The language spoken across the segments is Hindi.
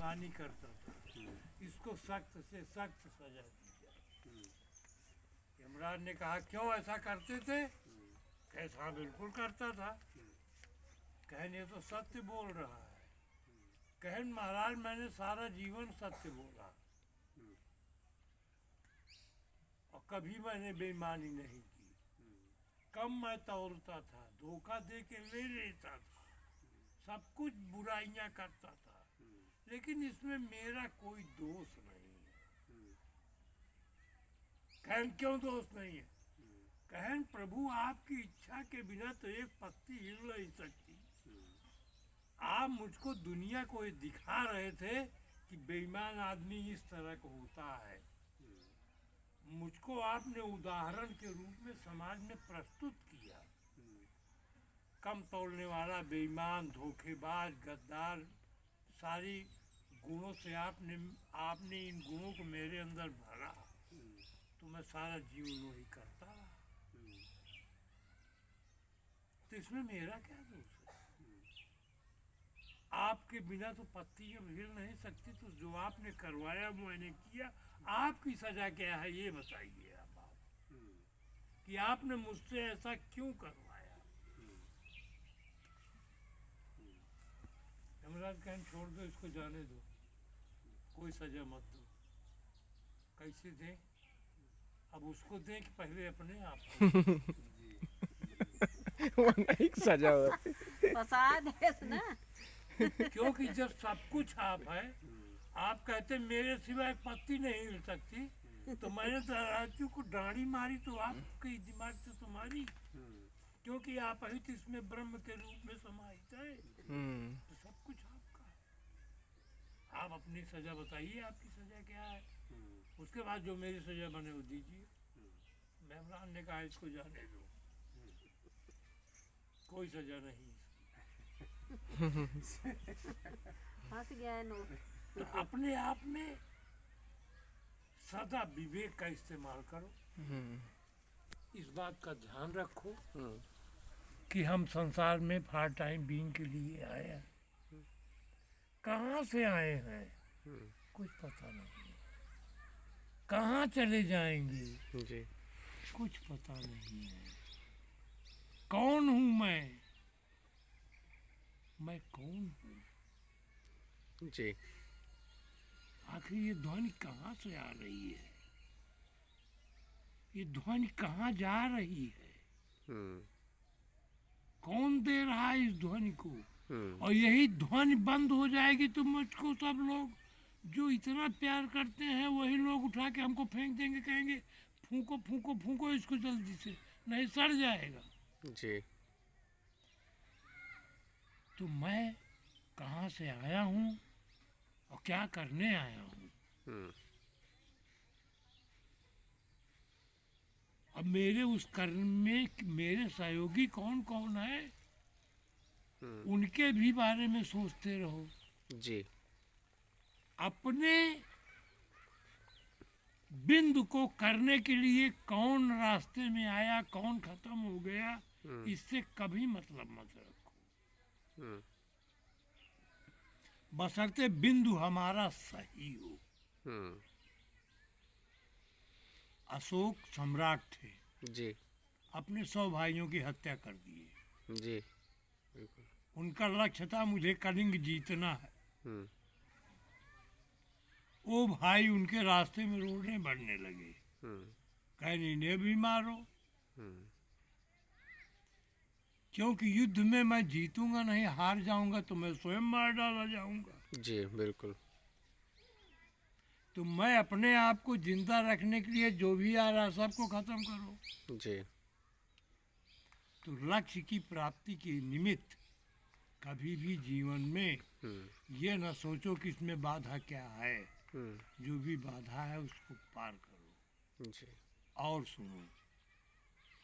बेईमानी करता था, इसको सख्त से सख्त सजा दी जाए। यमराज ने कहा क्यों ऐसा करते थे? कैसा बिल्कुल करता था। कहन ये तो सत्य बोल रहा है। कहन महाराज मैंने सारा जीवन सत्य बोला और कभी मैंने बेईमानी नहीं की। कम मैं तौलता था, धोखा दे के ले लेता था, सब कुछ बुराइयां करता था, लेकिन इसमें मेरा कोई दोष नहीं है। कहन क्यों दोष नहीं है? कहन प्रभु आपकी इच्छा के बिना तो एक पत्ती हिल नहीं सकती। आप मुझको दुनिया को ये दिखा रहे थे कि बेईमान आदमी इस तरह का होता है। मुझको आपने उदाहरण के रूप में समाज में प्रस्तुत किया। कम तोड़ने वाला, बेईमान, धोखेबाज, गद्दार, सारी गुणों से आपने इन गुणों को मेरे अंदर भरा, तो मैं सारा जीवन वही करता रहा। तो इसमें मेरा क्या दोष है? आपके बिना तो पत्ती जब हिल नहीं सकती, तो जो आपने करवाया मैंने किया, आपकी सजा क्या है ये बताइए आप कि आपने मुझसे ऐसा क्यों करवाया? यमराज कहन छोड़ दो, इसको जाने दो, कोई सजा मत दो। कैसे दें? अब उसको दें कि पहले अपने आप को? वो नहीं सजा होती। फसाद है ना। क्योंकि जब सब कुछ आप है, आप कहते मेरे सिवा एक पत्ती नहीं हिल सकती, तो मैंने तो राजू को डांडी मारी तो आपके दिमाग से तुम्हारी, क्योंकि आप ही तो इसमें ब्रह्म के रूप में समाहित है, तो सब कुछ आपका है। आप अपनी सजा बताइए, आपकी सजा क्या है? उसके बाद जो मेरी सजा बने वो दीजिए। मेहमान ने कहा इसको जाने दो, कोई सजा नहीं। फंस गया है नो। तो अपने आप में सदा विवेक का इस्तेमाल करो। इस बात का ध्यान रखो कि हम संसार में पार्ट टाइम बीइंग के लिए आए हैं। कहाँ से आए हैं कुछ पता नहीं, कहाँ चले जाएंगे जी। कुछ पता नहीं है। कौन हूँ मैं कौन हूँ? जी। आखिर ये ध्वनि कहाँ से आ रही है? ये ध्वनि कहाँ जा रही है? कौन दे रहा है इस ध्वनि को? और यही ध्वनि बंद हो जाएगी तो मुझको सब लोग जो इतना प्यार करते हैं वही लोग उठा के हमको फेंक देंगे, कहेंगे फूंको फूंको फूंको इसको जल्दी से, नहीं सड़ जाएगा। जी। तो मैं कहाँ से आया हूँ और क्या करने आया हूँ? अब मेरे उस कर्म में मेरे सहयोगी कौन कौन है, उनके भी बारे में सोचते रहो। जी। अपने बिंदु को करने के लिए कौन रास्ते में आया, कौन खत्म हो गया, इससे कभी मतलब मत रखो, बशर्ते बिंदु हमारा सही हो। अशोक सम्राट थे, जी। अपने 100 भाइयों की हत्या कर दिए। जी बिल्कुल। उनका लक्ष्य था मुझे कलिंग जीतना है। वो भाई उनके रास्ते में रोने बढ़ने लगे, कहे इन्हें भी मारो, क्योंकि युद्ध में मैं जीतूंगा नहीं, हार जाऊंगा तो मैं स्वयं मार डाला जाऊंगा। जी बिल्कुल। तो मैं अपने आप को जिंदा रखने के लिए जो भी आ रहा है सबको खत्म करो। जी। तो लक्ष्य की प्राप्ति के निमित्त कभी भी जीवन में ये न सोचो कि इसमें बाधा क्या है, जो भी बाधा है उसको पार करो। जी। और सुनो,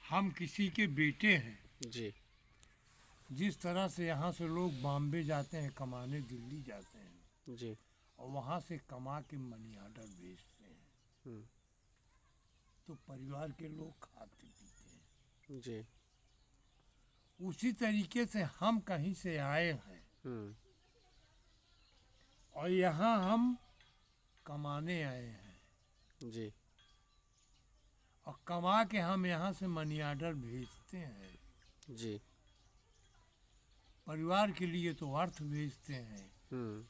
हम किसी के बेटे हैं। जी। जिस तरह से यहाँ से लोग बॉम्बे जाते हैं कमाने, दिल्ली जाते हैं, जी। और वहाँ से कमा के मनी ऑर्डर भेजते हैं, तो परिवार के लोग खाते पीते हैं। जी। उसी तरीके से हम कहीं से आए हैं और यहाँ हम कमाने आए हैं, जी और कमा के हम यहाँ से मनी ऑर्डर भेजते हैं। जी। परिवार के लिए तो अर्थ भेजते हैं, हम्म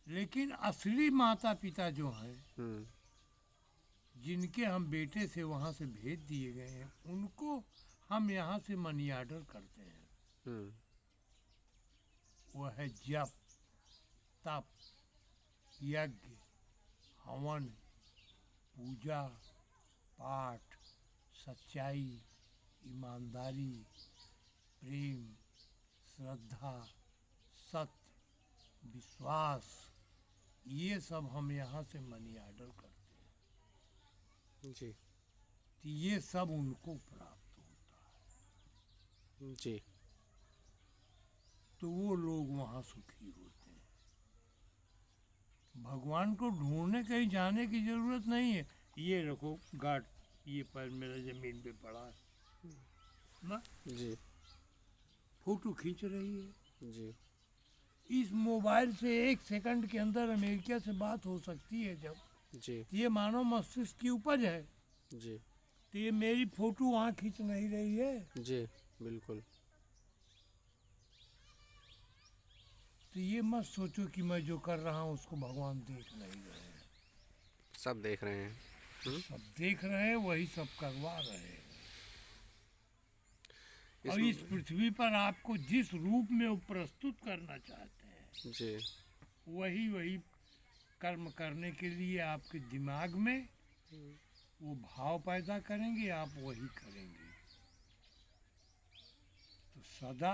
लेकिन असली माता पिता जो हैं, हम्म जिनके हम बेटे से वहाँ से भेज दिए गए हैं, उनको हम यहाँ से मनी ऑर्डर करते हैं। हम्म वो है जप, तप, यज्ञ, हवन, पूजा, पाठ, सच्चाई, ईमानदारी, प्रेम, श्रद्धा, सत्य, विश्वास, ये सब हम यहाँ से मनी ऑर्डर करते हैं। जी तो ये सब उनको प्राप्त होता है, जी। तो वो लोग वहाँ सुखी होते हैं। भगवान को ढूंढने कहीं जाने की जरूरत नहीं है। ये रखो गार्ड, ये पैर मेरा जमीन पे पड़ा है ना, जी फोटो खींच रही है। जी इस मोबाइल से 1 सेकंड के अंदर अमेरिका से बात हो सकती है। जब जी ये मानव मस्तिष्क की उपज है, जी तो ये मेरी फोटो वहाँ खींच नहीं रही है। जी बिल्कुल। तो ये मत सोचो कि मैं जो कर रहा हूँ उसको भगवान देख नहीं रहे हैं। सब देख रहे हैं। सब देख रहे हैं, वही सब करवा रहे हैं। और इस पृथ्वी पर आपको जिस रूप में वो प्रस्तुत करना चाहते हैं, जी वही वही कर्म करने के लिए आपके दिमाग में वो भाव पैदा करेंगे, आप वही करेंगे। तो सदा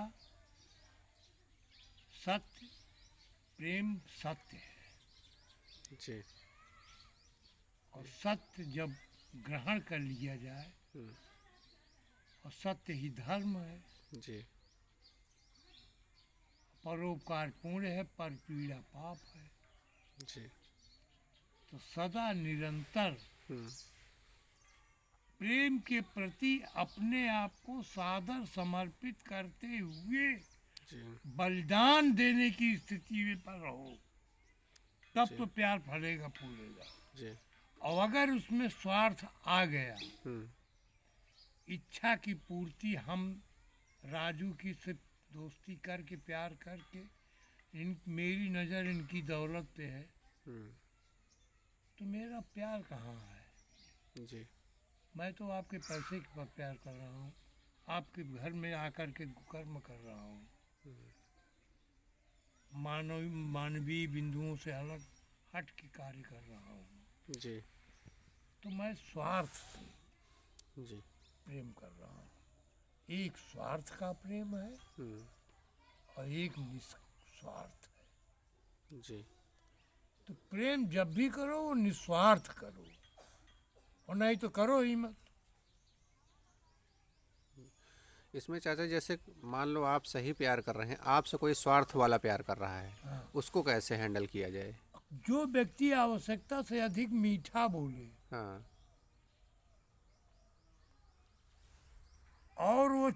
सत्य, प्रेम सत्य है, जी और सत्य जब ग्रहण कर लिया जाए, और सत्य ही धर्म है, जी परोपकार पुण्य है, पर पीड़ा पाप है। जी तो सदा निरंतर हम्म प्रेम के प्रति अपने आप को सादर समर्पित करते हुए जी बलिदान देने की स्थिति पर रहो, तब तो प्यार फलेगा फूलेगा। जी और अगर उसमें स्वार्थ आ गया, हम्म इच्छा की पूर्ति, हम राजू की से दोस्ती करके प्यार करके मेरी नज़र इनकी दौलत पे है, हम्म तो मेरा प्यार कहाँ है? जी मैं तो आपके पैसे पर प्यार कर रहा हूँ, आपके घर में आकर के कर्म कर रहा हूँ, मानवीय बिंदुओं से अलग हट के कार्य कर रहा हूँ। जी तो मैं स्वार्थ से जी प्रेम कर रहा हूँ। एक स्वार्थ का प्रेम है और एक निस्वार्थ है। जी तो प्रेम जब भी करो वो निस्वार्थ करो, और नहीं तो करो ही मत। इसमें चाचा जैसे मान लो आप सही प्यार कर रहे हैं, आपसे कोई स्वार्थ वाला प्यार कर रहा है, हाँ। उसको कैसे हैंडल किया जाए? जो व्यक्ति आवश्यकता से अधिक मीठा बोले हाँ और वो